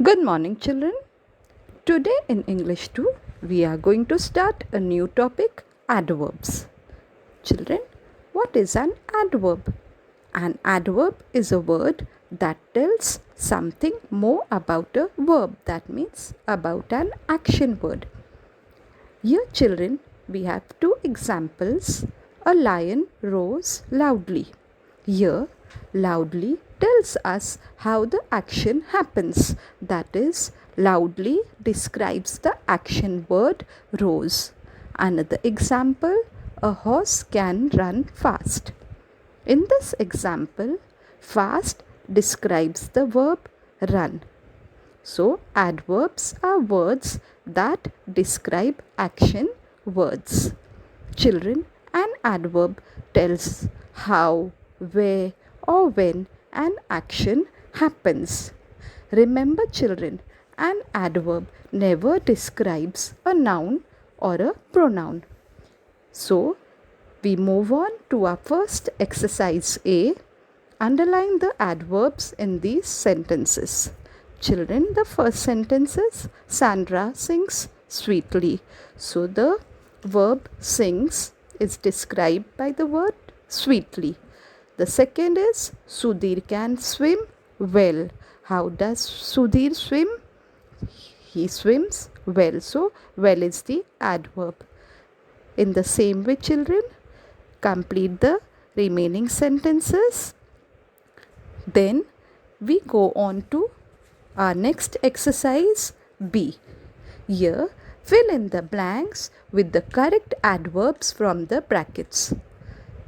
Good morning, children. Today in English 2, we are going to start a new topic, adverbs. Children, what is an adverb? An adverb is a word that tells something more about a verb, that means about an action word. Here, children, we have two examples. A lion roars loudly. Here, loudly tells us how the action happens. That is, loudly describes the action word roars. Another example, a horse can run fast. In this example, fast describes the verb run. So, adverbs are words that describe action words. Children, an adverb tells how, where, or when an action happens. Remember, children, an adverb never describes a noun or a pronoun. So, we move on to our first exercise A. Underline the adverbs in these sentences. Children, the first sentence is Sandra sings sweetly. So, the verb sings is described by the word sweetly. The second is Sudhir can swim well. How does Sudhir swim? He swims well. So, well is the adverb. In the same way, children, complete the remaining sentences. Then we go on to our next exercise B. Here, fill in the blanks with the correct adverbs from the brackets.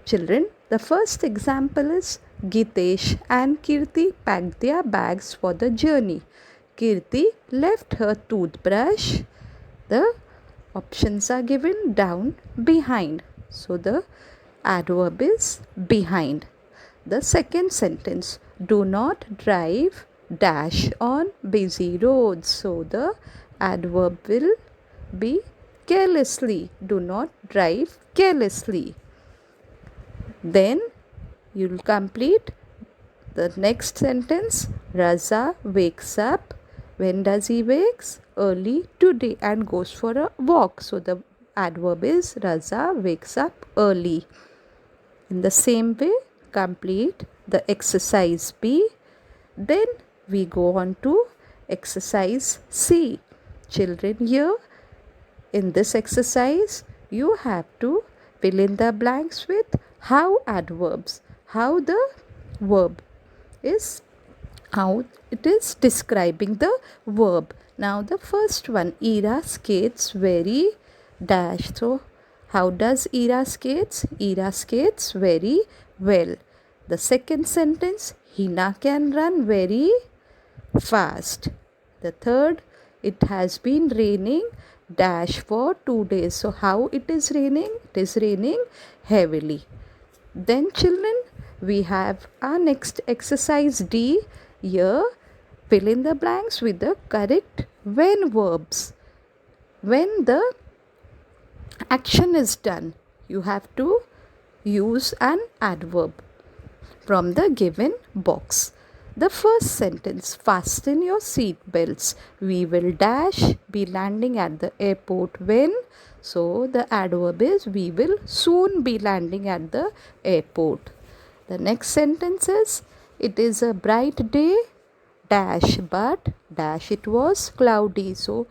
Children, the first example is Gitesh and Kirti packed their bags for the journey. Kirti left her toothbrush. The options are given down behind. So the adverb is behind. The second sentence, do not drive dash on busy roads. So the adverb will be carelessly. Do not drive carelessly. Then you will complete the next sentence. Raza wakes up. When does he wakes? Early today and goes for a walk. So the adverb is Raza wakes up early. In the same way, complete the exercise B. Then we go on to exercise C. Children, here in this exercise, you have to fill in the blanks with how adverbs, how the verb is, how it is describing the verb. Now the first one, Ira skates very dash. So how does Ira skates? Ira skates very well. The second sentence, Hina can run very fast. The third, it has been raining dash for 2 days. So how it is raining? It is raining heavily. Then children, we have our next exercise D. Here, fill in the blanks with the correct when verbs. When the action is done, you have to use an adverb from the given box. The first sentence, fasten your seat belts. We will dash be landing at the airport when. So the adverb is we will soon be landing at the airport. The next sentence is it is a bright day dash but dash it was cloudy. So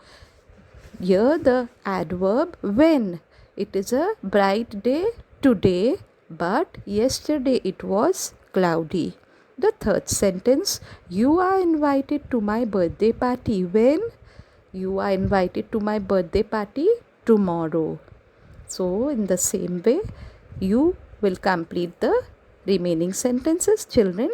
here the adverb when. It is a bright day today but yesterday it was cloudy. The third sentence, you are invited to my birthday party when. You are invited to my birthday party tomorrow. So in the same way, you will complete the remaining sentences. Children,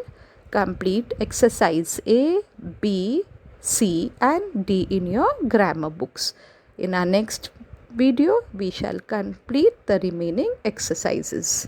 complete exercise A, B, C and D in your grammar books. In our next video, we shall complete the remaining exercises.